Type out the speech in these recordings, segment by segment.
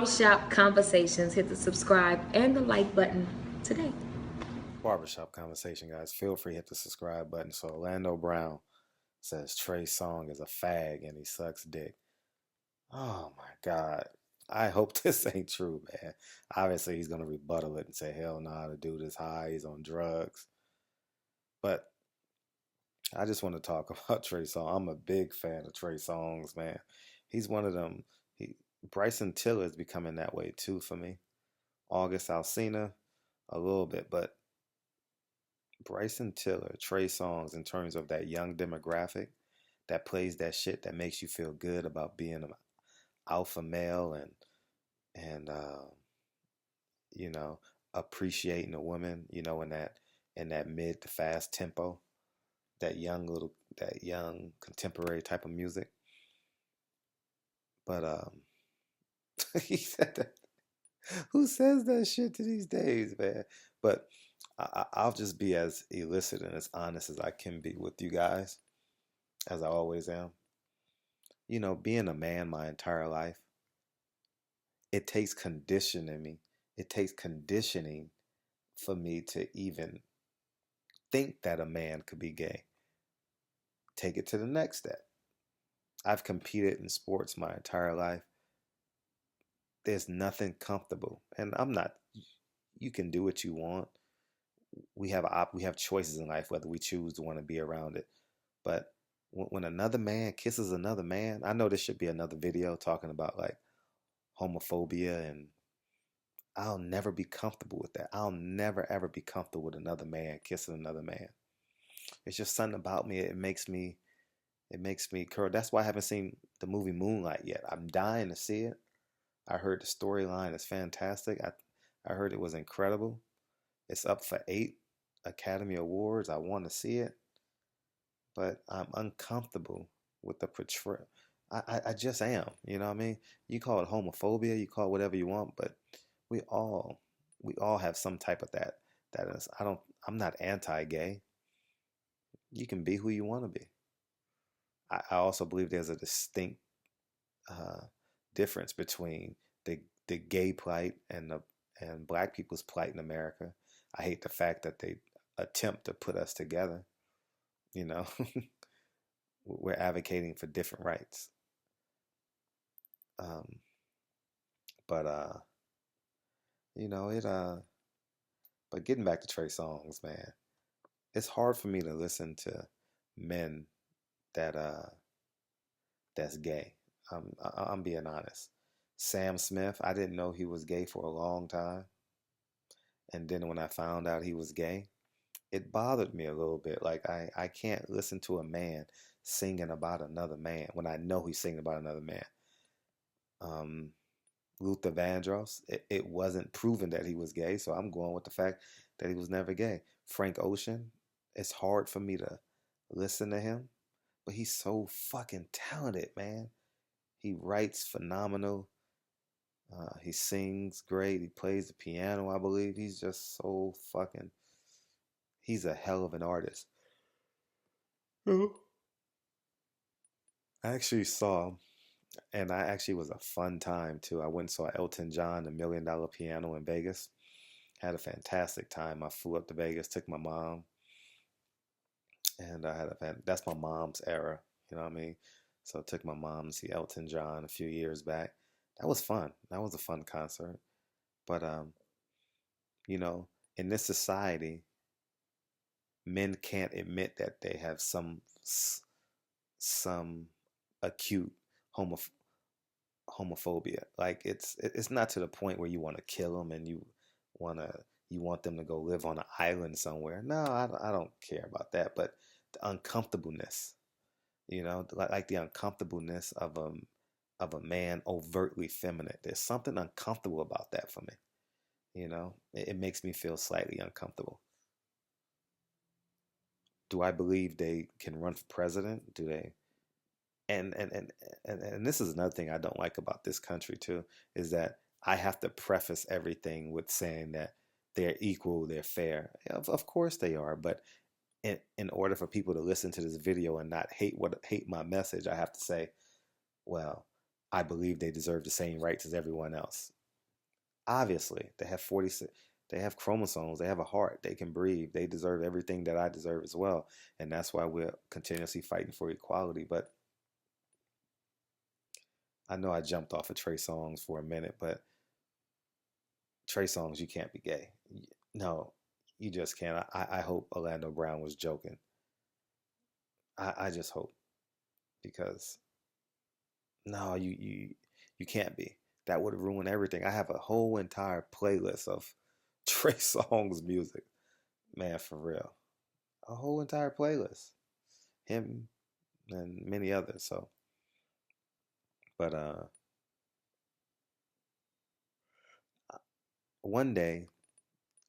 Barbershop Conversations. Hit the subscribe and the like button today. Barbershop conversation, guys. Feel free to hit the subscribe button. So Orlando Brown says Trey Songz is a fag and he sucks dick. Oh my God. I hope this ain't true, man. Obviously, he's gonna rebuttal it and say, "Hell nah, the dude is high. He's on drugs." But I just want to talk about Trey Songz. I'm a big fan of Trey Songz, man. He's one of them. He Bryson Tiller is becoming that way too for me. August Alsina, a little bit, but Bryson Tiller, Trey Songz, in terms of that young demographic that plays that shit that makes you feel good about being an alpha male and you know appreciating a woman, in that mid to fast tempo, that young contemporary type of music. But he said that. Who says that shit to these days, man? But I'll just be as illicit and as honest as I can be with you guys, as I always am. Being a man my entire life, it takes conditioning me. It takes conditioning for me to even think that a man could be gay. Take it to the next step. I've competed in sports my entire life. There's nothing comfortable, and I'm not. You can do what you want. We have choices in life whether we choose to want to be around it. But when another man kisses another man, I know this should be another video talking about like homophobia, and I'll never be comfortable with that. I'll never ever be comfortable with another man kissing another man. It's just something about me. It makes me curl. That's why I haven't seen the movie Moonlight yet. I'm dying to see it. I heard the storyline is fantastic. I heard it was incredible. It's up for 8 Academy Awards. I want to see it, but I'm uncomfortable with the portrayal. I just am. You know what I mean? You call it homophobia, you call it whatever you want, but we all we all have some type of that. That is, I'm not anti-gay. You can be who you want to be. I also believe there's a distinct uh, difference between the gay plight and black people's plight in America. I hate the fact that they attempt to put us together. You know, we're advocating for different rights. Um, but you know it. But getting back to Trey Songz, man, it's hard for me to listen to men that that's gay. I'm being honest. Sam Smith, I didn't know he was gay for a long time, and then when I found out he was gay, it bothered me a little bit. Like I can't listen to a man singing about another man when I know he's singing about another man. Um, Luther Vandross, it wasn't proven that he was gay, so I'm going with the fact that he was never gay. Frank Ocean, it's hard for me to listen to him, but he's so fucking talented, man. He writes phenomenal. He sings great. He plays the piano, I believe. He's just so fucking. He's a hell of an artist. Oh. I actually saw, and I actually was a fun time too. I went and saw Elton John, the $1 Million Piano in Vegas. Had a fantastic time. I flew up to Vegas, took my mom, and I had that's my mom's era. You know what I mean? So I took my mom to see Elton John a few years back. That was fun. That was a fun concert. But you know, in this society, men can't admit that they have some acute homoph- homophobia. Like it's not to the point where you want to kill them and wanna you want them to go live on an island somewhere. No, I don't care about that. But the uncomfortableness, like the uncomfortableness of a man overtly feminine. There's something uncomfortable about that for me. It makes me feel slightly uncomfortable. Do I believe they can run for president? Do they? And this is another thing I don't like about this country too, is that I have to preface everything with saying that they're equal, they're fair. Of course they are, but in order for people to listen to this video and not hate my message, I have to say, well, I believe they deserve the same rights as everyone else. Obviously, they have 46. They have chromosomes. They have a heart. They can breathe. They deserve everything that I deserve as well. And that's why we're continuously fighting for equality. But I know I jumped off of Trey Songz for a minute, but Trey Songz, you can't be gay. No, you just can't. I hope Orlando Brown was joking. I just hope because no, you can't be. That would ruin everything. I have a whole entire playlist of Trey Songz music, man, for real. A whole entire playlist, him and many others. So, but one day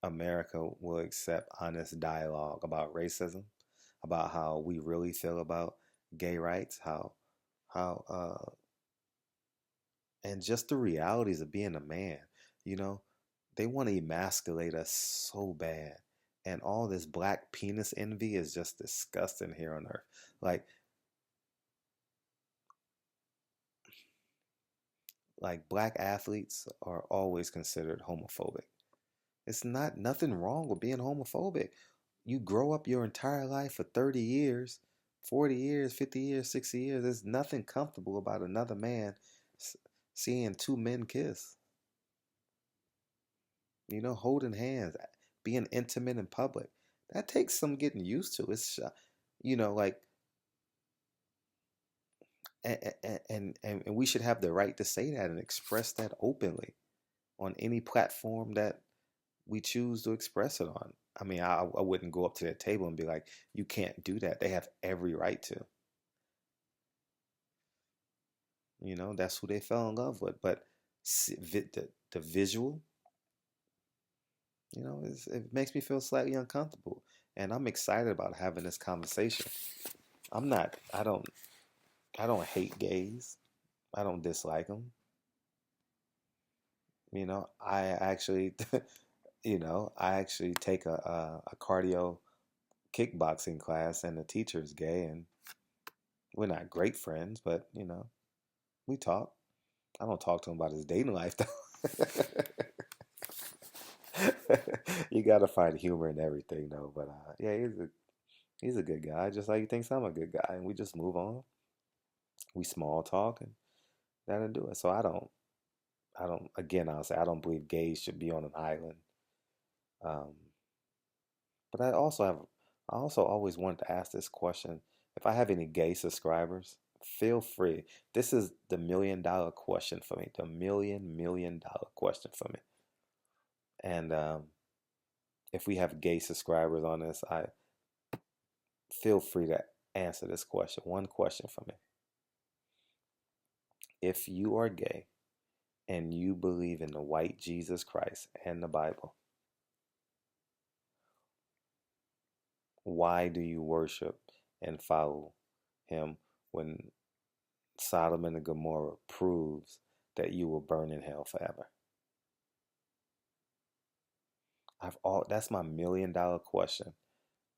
America will accept honest dialogue about racism, about how we really feel about gay rights, how and just the realities of being a man. You know, they want to emasculate us so bad. And all this black penis envy is just disgusting here on earth. Like black athletes are always considered homophobic. It's not nothing wrong with being homophobic. You grow up your entire life for 30 years, 40 years, 50 years, 60 years. There's nothing comfortable about another man seeing two men kiss. You know, holding hands, being intimate in public. That takes some getting used to. It's, you know, like, and we should have the right to say that and express that openly on any platform that we choose to express it on. I mean, I wouldn't go up to their table and be like, you can't do that. They have every right to. You know, that's who they fell in love with. But the visual, you know, it makes me feel slightly uncomfortable. And I'm excited about having this conversation. I'm not, I don't hate gays. I don't dislike them. You know, I actually, I actually take a cardio kickboxing class and the teacher's gay and we're not great friends, but we talk. I don't talk to him about his dating life though. You gotta find humor in everything though. But yeah, he's a good guy, just like he thinks I'm a good guy, and we just move on. We small talk and that'll do it. So I don't. Again, I'll say I don't believe gays should be on an island. Um, but I also always wanted to ask this question. If I have any gay subscribers, feel free. This is the $1 million question for me. The $1 million question for me. And if we have gay subscribers on this, I feel free to answer this question. One question for me. If you are gay and you believe in the white Jesus Christ and the Bible, why do you worship and follow him when Sodom and Gomorrah proves that you will burn in hell forever? That's my $1 million question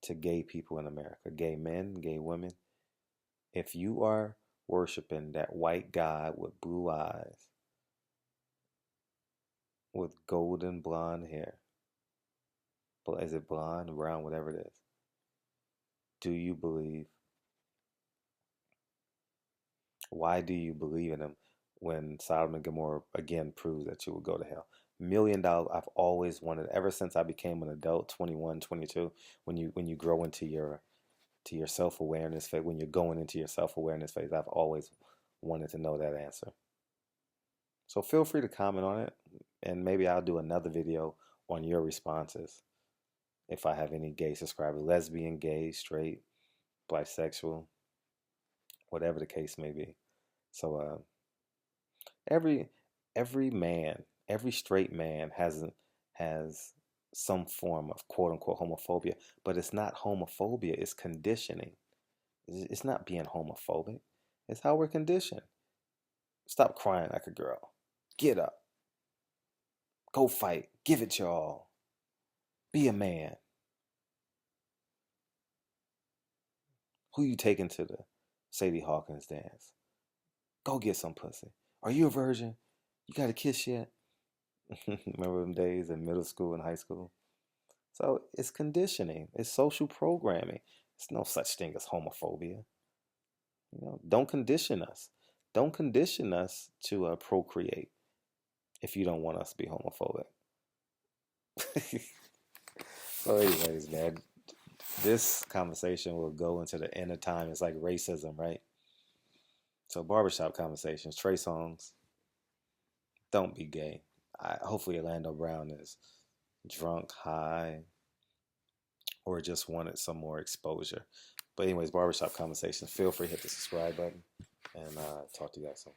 to gay people in America, gay men, gay women. If you are worshiping that white God with blue eyes, with golden blonde hair, but is it blonde, brown, whatever it is? Do you believe? Why do you believe in him when Sodom and Gomorrah again proves that you will go to hell? $1 million I've always wanted ever since I became an adult, 21, 22. When you grow into your self-awareness phase, when you're going into your self-awareness phase, I've always wanted to know that answer. So feel free to comment on it, and maybe I'll do another video on your responses if I have any gay subscribers, lesbian, gay, straight, bisexual, whatever the case may be. So every every man, every straight man has some form of quote unquote homophobia, but it's not homophobia, it's conditioning. It's not being homophobic. It's how we're conditioned. Stop crying like a girl. Get up. Go fight. Give it your all. Be a man. Who you taking to the Sadie Hawkins dance? Go get some pussy. Are you a virgin? You got a kiss yet? Remember them days in middle school and high school? So it's conditioning. It's social programming. It's no such thing as homophobia. Don't condition us. Don't condition us to procreate if you don't want us to be homophobic. So, anyways, man, this conversation will go into the end of time. It's like racism, right? So, barbershop conversations, Trey Songz, don't be gay. Hopefully, Orlando Brown is drunk, high, or just wanted some more exposure. But, anyways, barbershop conversations. Feel free to hit the subscribe button and talk to you guys soon.